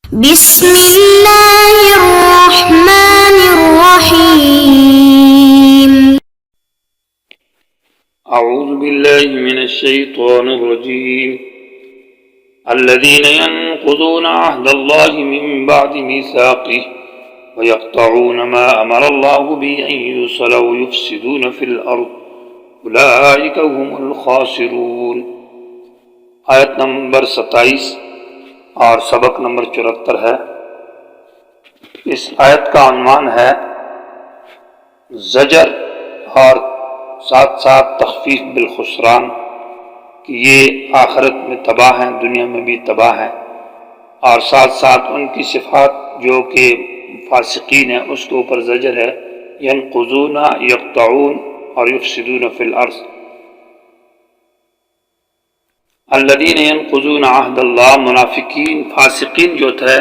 بسم الله الرحمن الرحيم. أعوذ بالله من الشيطان الرجيم. الذين ينقضون عهد الله من بعد ميثاقه ويقطعون ما أمر الله به أن يوصل ويفسدون في الأرض أولئك هم الخاسرون. آیت نمبر 27 اور سبق نمبر 74 ہے. اس آیت کا عنوان ہے زجر اور ساتھ ساتھ تخفیف بالخسران، کہ یہ آخرت میں تباہ ہیں، دنیا میں بھی تباہ ہیں، اور ساتھ ساتھ ان کی صفات جو کہ فاسقین ہیں اس کے اوپر زجر ہے. ینقضون، یقطعون اور یفسدون فی الارض. الذین ینقضون عہد اللہ، منافقین فاسقین جو تھے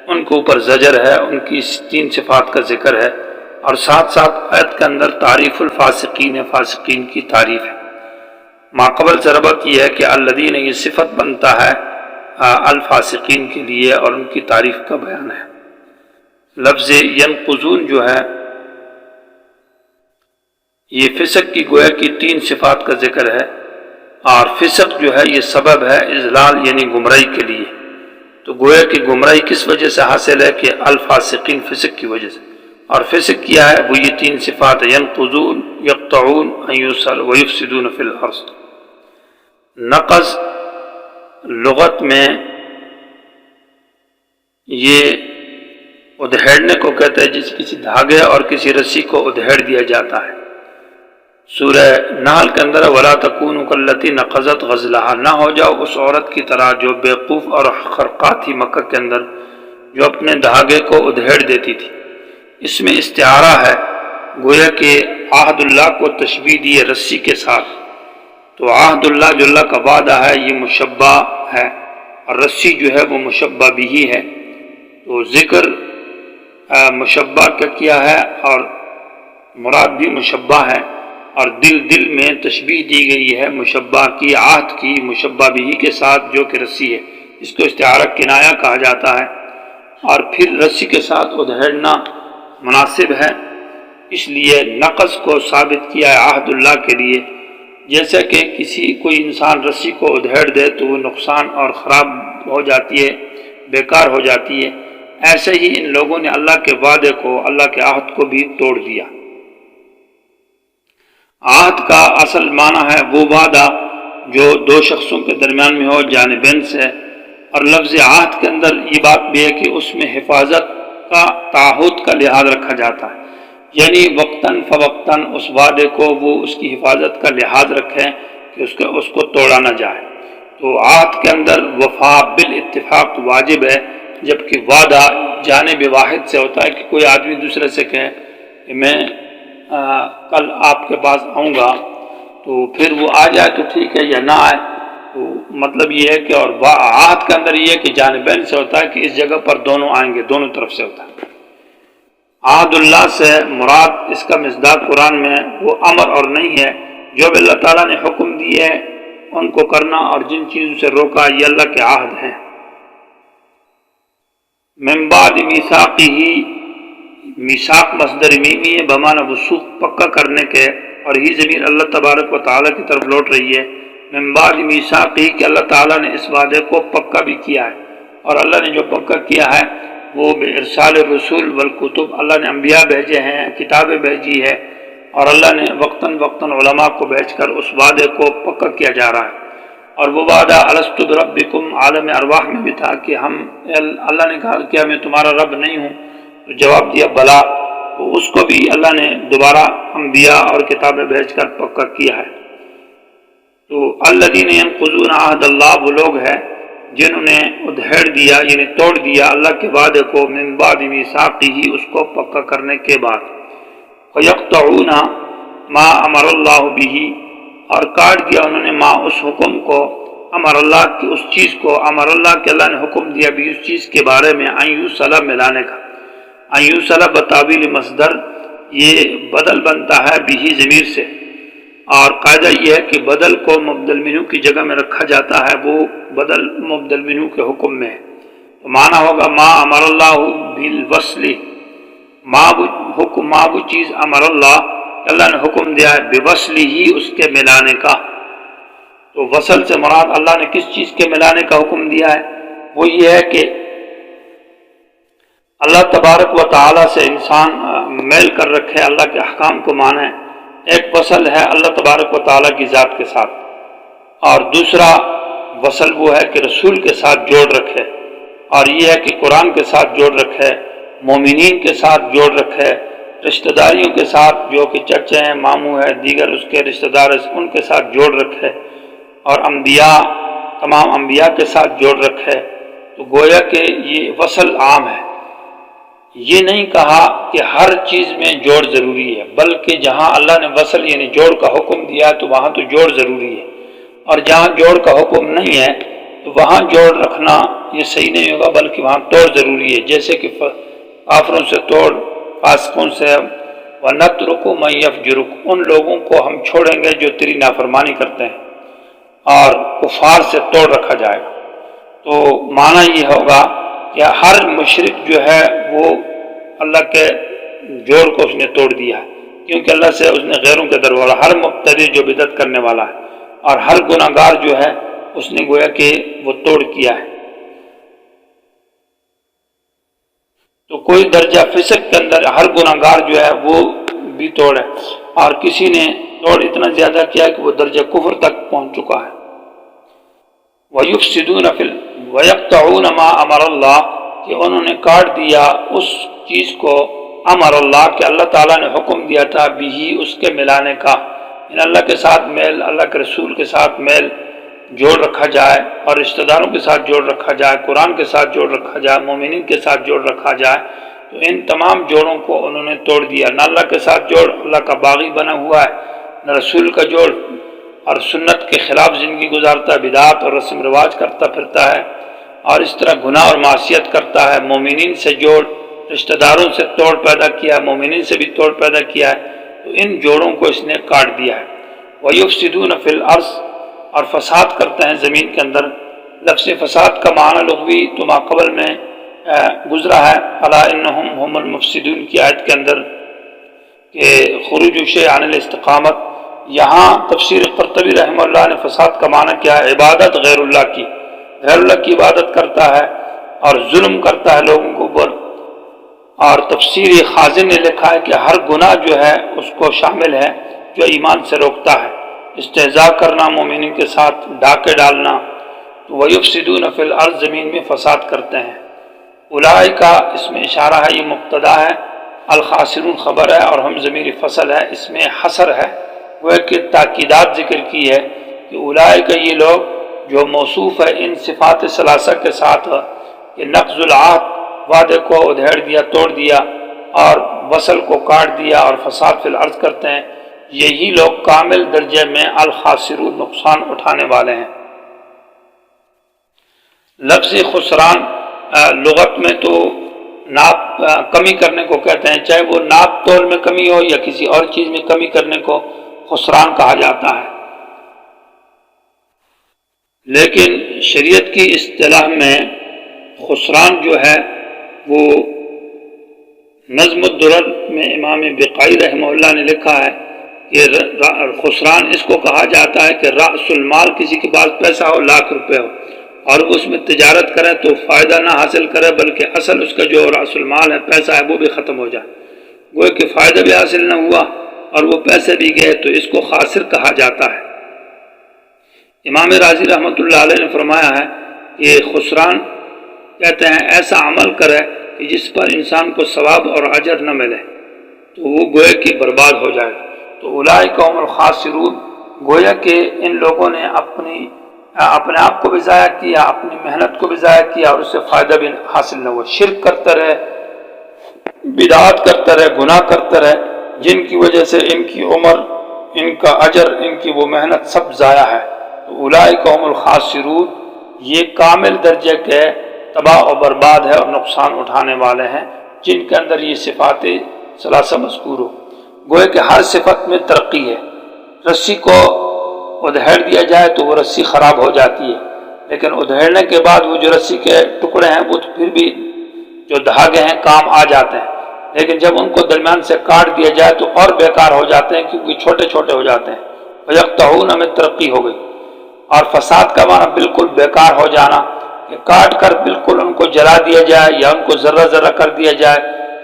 ان کے اوپر زجر ہے، ان کی 3 صفات کا ذکر ہے، اور ساتھ ساتھ آیت کے اندر تعریف الفاسقین ہے، فاسقین کی تعریف ہے. ماقبل سے ربط یہ ہے کہ الذین یہ صفت بنتا ہے الفاسقین کے لیے اور ان کی تعریف کا بیان ہے. لفظ ینقضون جو ہے یہ فسق کی گویا کی 3 صفات کا ذکر ہے، اور فسق جو ہے یہ سبب ہے اضلال یعنی گمراہی کے لیے. تو گویا کی گمراہی کس وجہ سے حاصل ہے کہ الفاسقین فسق کی وجہ سے. اور فسق کیا ہے؟ وہ یہ 3 صفات ہیں: ینقضون، یقطعون، ویفسدون فی الارض. نقض لغت میں یہ ادھیڑنے کو کہتے ہیں، جس کسی دھاگے اور کسی رسی کو ادھیڑ دیا جاتا ہے. سورہ نحل کے اندر وَلَا تَكُونُوا كَالَّتِي نَقَضَتْ غَزْلَهَا، نہ ہو جاؤ اس عورت کی طرح جو بیوقوف اور خرقہ تھی مکہ کے اندر، جو اپنے دھاگے کو ادھیڑ دیتی تھی. اس میں استعارہ ہے، گویا کہ عہد اللہ کو تشبیہ دی ہے رسی کے ساتھ. تو عہد اللہ جو اللہ کا وعدہ ہے یہ مشبہ ہے، اور رسی جو ہے وہ مشبہ بھی ہے. تو ذکر مشبہ کا کیا ہے اور مراد بھی مشبہ ہے، اور دل میں تشبیہ دی گئی ہے مشبہ کی، عہد کی مشبہ بھی کے ساتھ جو کہ رسی ہے. اس کو استعارہ کنایہ کہا جاتا ہے. اور پھر رسی کے ساتھ ادھیڑنا مناسب ہے، اس لیے نقض کو ثابت کیا ہے عہد اللہ کے لیے. جیسا کہ کوئی انسان رسی کو ادھیڑ دے تو وہ نقصان اور خراب ہو جاتی ہے، بیکار ہو جاتی ہے. ایسے ہی ان لوگوں نے اللہ کے وعدے کو، اللہ کے عہد کو بھی توڑ دیا. عہد کا اصل معنی ہے وہ وعدہ جو 2 شخصوں کے درمیان میں ہو جانبین سے. اور لفظ عہد کے اندر یہ بات بھی ہے کہ اس میں حفاظت کا، تعہد کا لحاظ رکھا جاتا ہے، یعنی وقتاً فوقتاً اس وعدے کو وہ اس کی حفاظت کا لحاظ رکھیں کہ اس کو توڑا نہ جائے. تو عہد کے اندر وفا بالاتفاق واجب ہے، جبکہ وعدہ جانب واحد سے ہوتا ہے کہ کوئی آدمی دوسرے سے کہے کہ میں کل آپ کے پاس آؤں گا، تو پھر وہ آ جائے تو ٹھیک ہے، یا نہ آئے تو مطلب یہ ہے کہ، اور عہد کے اندر یہ ہے کہ جانبین سے ہوتا ہے کہ اس جگہ پر دونوں آئیں گے، دونوں طرف سے ہوتا ہے. عہد اللہ سے مراد اس کا مصداق قرآن میں وہ امر اور نہیں ہے جو بھی اللہ تعالیٰ نے حکم دی ہے ان کو کرنا، اور جن چیزوں سے روکا یہ اللہ کے عہد ہیں. من بعد میثاقہ، میثاق مصدر میمی ہے بمعنی وثوق، پکا کرنے کے، اور ہی ضمیر اللہ تبارک و تعالیٰ کی طرف لوٹ رہی ہے. من بعد میثاقہ کہ اللہ تعالیٰ نے اس وعدے کو پکا بھی کیا ہے، اور اللہ نے جو پکا کیا ہے وہ بارسال الرسول والکتب، اللہ نے انبیاء بھیجے ہیں، کتابیں بھیجی ہے، اور اللہ نے وقتاً علماء کو بھیج کر اس وعدے کو پکا کیا جا رہا ہے. اور وہ وعدہ الست بربکم عالم ارواح میں بھی تھا کہ اللہ نے کہا کہ میں تمہارا رب نہیں ہوں، تو جواب دیا بلا. تو اس کو بھی اللہ نے دوبارہ انبیاء اور کتابیں بھیج کر پکا کیا ہے. تو الذین ینقضون عہد اللہ وہ لوگ ہیں جنہوں نے ادھیڑ دیا یعنی توڑ دیا اللہ کے وعدے کو، من بعد میثاقہ اس کو پکا کرنے کے بعد. وَيَقْطَعُونَ مَا أَمَرَ اللَّهُ بِهِ اور کاٹ دیا انہوں نے ما اس حکم کو، امر اللہ کی اس چیز کو، امر اللہ کہ اللہ نے حکم دیا بھی اس چیز کے بارے میں، ان یوصل ملانے کا. ان یوصل بتاویل مصدر یہ بدل بنتا ہے بھی ضمیر سے، اور قاعدہ یہ ہے کہ بدل کو مبدل منہ کی جگہ میں رکھا جاتا ہے، وہ بدل مبدل منہ کے حکم میں ہے. تو معنی ہوگا ما امر اللہ بالوصل، ما وہ چیز امر اللہ، اللہ نے حکم دیا ہے بوصل ہی، اس کے ملانے کا۔ تو وصل سے مراد اللہ نے کس چیز کے ملانے کا حکم دیا ہے؟ وہ یہ ہے کہ اللہ تبارک و تعالیٰ سے انسان میل کر رکھے، اللہ کے احکام کو مانے۔ ایک وصل ہے اللہ تبارک و تعالیٰ کی ذات کے ساتھ، اور دوسرا وصل وہ ہے کہ رسول کے ساتھ جوڑ رکھے، اور یہ ہے کہ قرآن کے ساتھ جوڑ رکھے، مومنین کے ساتھ جوڑ رکھے، رشتہ داریوں کے ساتھ جو کہ چچے ہیں، ماموں ہیں، دیگر اس کے رشتہ دار ہیں، ان کے ساتھ جوڑ رکھے، اور انبیاء، تمام انبیاء کے ساتھ جوڑ رکھے۔ تو گویا کہ یہ وصل عام ہے۔ یہ نہیں کہا کہ ہر چیز میں جوڑ ضروری ہے، بلکہ جہاں اللہ نے وصل یعنی جوڑ کا حکم دیا تو وہاں تو جوڑ ضروری ہے، اور جہاں جوڑ کا حکم نہیں ہے تو وہاں جوڑ رکھنا یہ صحیح نہیں ہوگا، بلکہ وہاں توڑ ضروری ہے۔ جیسے کہ کافروں سے توڑ، فاسقوں سے، وَنَتْرُكُ مَن يَفْجُرُكُ، ان لوگوں کو ہم چھوڑیں گے جو تیری نافرمانی کرتے ہیں، اور کفار سے توڑ رکھا جائے گا۔ تو معنی یہ ہوگا کہ ہر مشرک جو ہے وہ اللہ کے جوڑ کو اس نے توڑ دیا ہے، کیونکہ اللہ سے اس نے غیروں کے در والا، ہر مبتدی جو بدعت کرنے والا ہے، اور ہر گناہ گار جو ہے اس نے گویا کہ وہ توڑ کیا ہے۔ تو کوئی درجہ فسق کے اندر ہر گناہ گار جو ہے وہ بھی توڑ ہے، اور کسی نے توڑ اتنا زیادہ کیا کہ وہ درجہ کفر تک پہنچ چکا ہے۔ وَيُفْسِدُونَ وَيَقْطَعُونَ مَا أَمَرَ اللَّهُ، کہ انہوں نے کاٹ دیا اس چیز کو امر اللہ کہ اللہ تعالیٰ نے حکم دیا تھا بھی اس کے ملانے کا، یعنی اللہ کے ساتھ میل، اللہ کے رسول کے ساتھ میل جوڑ رکھا جائے، اور رشتہ داروں کے ساتھ جوڑ رکھا جائے، قرآن کے ساتھ جوڑ رکھا جائے، مومنین کے ساتھ جوڑ رکھا جائے۔ تو ان تمام جوڑوں کو انہوں نے توڑ دیا۔ نہ اللہ کے ساتھ جوڑ، اللہ کا باغی بنا ہوا ہے، نہ رسول کا جوڑ، اور سنت کے خلاف زندگی گزارتا ہے، بدعات اور رسم رواج کرتا پھرتا ہے، اور اس طرح گناہ اور معصیت کرتا ہے۔ مومنین سے جوڑ، رشتہ داروں سے توڑ پیدا کیا ہے، مومنین سے بھی توڑ پیدا کیا ہے، تو ان جوڑوں کو اس نے کاٹ دیا ہے۔ وَيُفْسِدُونَ فِي الْأَرْضِ، اور فساد کرتے ہیں زمین کے اندر۔ لفظ فساد کا معنی لغوی تو ماقبل میں گزرا ہے، الا انہم هم المفسدون کی آیت کے اندر، کہ خروج الشیء عن الاستقامت۔ یہاں تفسیر قرطبی رحمہ اللہ نے فساد کا معنی کیا ہے؟ عبادت غیر اللہ کی، غیر اللہ کی عبادت کرتا ہے اور ظلم کرتا ہے لوگوں کے اوپر۔ اور تفسیر خازن نے لکھا ہے کہ ہر گناہ جو ہے اس کو شامل ہے جو ایمان سے روکتا ہے، استہزاء کرنا مومنین کے ساتھ، ڈاکے ڈالنا۔ تو وَيُفْسِدُونَ فِي الْأَرْضِ، زمین میں فساد کرتے ہیں۔ اولئک اس میں اشارہ ہے، یہ مبتدا ہے، الخاسرون خبر ہے، اور ہم ضمیر فصل ہے، اس میں حصر ہے، وہ کہ تاکیدات ذکر کی ہے کہ اولئک یہ لوگ جو موصوف ہے ان صفات ثلاثہ کے ساتھ، کہ نقض العہد، وعدے کو ادھیڑ دیا، توڑ دیا، اور وصل کو کاٹ دیا، اور فساد فی الارض کرتے ہیں، یہی لوگ کامل درجے میں الخاسرون، نقصان اٹھانے والے ہیں۔ لفظ خسران لغت میں تو ناپ کمی کرنے کو کہتے ہیں، چاہے وہ ناپ تول میں کمی ہو یا کسی اور چیز میں کمی کرنے کو خسران کہا جاتا ہے۔ لیکن شریعت کی اصطلاح میں خسران جو ہے وہ نظم الدرر میں امام بقائی رحمہ اللہ نے لکھا ہے کہ خسران اس کو کہا جاتا ہے کہ رأس المال، کسی کے پاس پیسہ ہو، لاکھ روپے ہو، اور وہ اس میں تجارت کرے تو فائدہ نہ حاصل کرے، بلکہ اصل اس کا جو رأس المال ہے، پیسہ ہے، وہ بھی ختم ہو جائے، گویا کہ فائدہ بھی حاصل نہ ہوا اور وہ پیسے بھی گئے، تو اس کو خاسر کہا جاتا ہے۔ امام راضی رحمۃ اللہ علیہ نے فرمایا ہے کہ خسران کہتے ہیں ایسا عمل کرے کہ جس پر انسان کو ثواب اور اجر نہ ملے، تو وہ گویا کہ برباد ہو جائے گا۔ تو اولئک هم الخاسرون، گویا کہ ان لوگوں نے اپنے آپ کو بھی ضائع کیا، اپنی محنت کو بھی ضائع کیا، اور اس سے فائدہ بھی حاصل نہ ہوا۔ شرک کرتے رہے، بدعات کرتے رہے، گناہ کرتے رہے، جن کی وجہ سے ان کی عمر، ان کا اجر، ان کی وہ محنت سب ضائع ہے۔ تو اولئک هم الخاسرون، یہ کامل درجے کے تباہ و برباد ہے اور نقصان اٹھانے والے ہیں، جن کے اندر یہ صفات ثلاثہ مذکور ہو۔ گویا کہ ہر صفت میں ترقی ہے۔ رسی کو ادھیڑ دیا جائے تو وہ رسی خراب ہو جاتی ہے، لیکن ادھیڑنے کے بعد وہ جو رسی کے ٹکڑے ہیں وہ تو پھر بھی جو دھاگے ہیں کام آ جاتے ہیں، لیکن جب ان کو درمیان سے کاٹ دیا جائے تو اور بیکار ہو جاتے ہیں کیونکہ چھوٹے چھوٹے ہو جاتے ہیں۔ وَيَقْطَعُونَ میں ترقی ہو گئی، اور فساد کا معنی بالکل بیکار ہو جانا، کہ کاٹ کر بالکل ان کو جلا دیا جائے یا ان کو ذرہ ذرہ کر دیا جائے،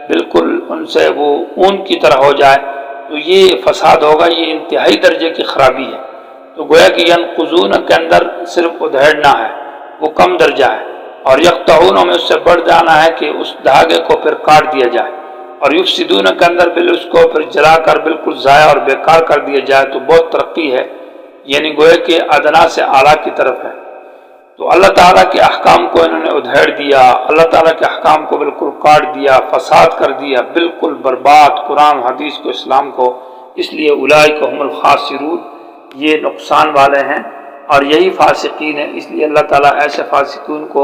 بالکل ان سے وہ اون کی طرح ہو جائے، تو یہ فساد ہوگا، یہ انتہائی درجے کی خرابی ہے۔ تو گویا کہ ینقضون کے اندر صرف ادھیڑنا ہے، وہ کم درجہ ہے، اور یقطعون میں اس سے بڑھ جانا ہے کہ اس دھاگے کو پھر کاٹ دیا جائے، اور یفسدون کے اندر اس کو پھر جلا کر بالکل ضائع اور بیکار کر دیا جائے، تو بہت ترقی ہے، یعنی گویا کہ ادنا سے اعلیٰ کی طرف ہے۔ تو اللہ تعالیٰ کے احکام کو انہوں نے ادھیڑ دیا، اللہ تعالیٰ کے احکام کو بالکل کاٹ دیا، فساد کر دیا، بالکل برباد قرآن حدیث کو، اسلام کو، اس لیے اولئک هم الخاسرون، یہ نقصان والے ہیں اور یہی فاسقین ہیں۔ اس لیے اللہ تعالیٰ ایسے فاسقین کو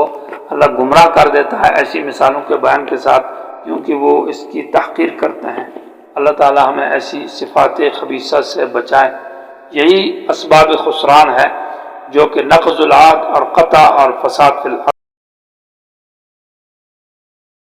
اللہ گمراہ کر دیتا ہے ایسی مثالوں کے بیان کے ساتھ، کیونکہ وہ اس کی تحقیر کرتے ہیں۔ اللہ تعالیٰ ہمیں ایسی صفات خبیثہ سے بچائے۔ یہی اسباب خسران ہے جو کہ نقض العہد اور قطع اور فساد فی الارض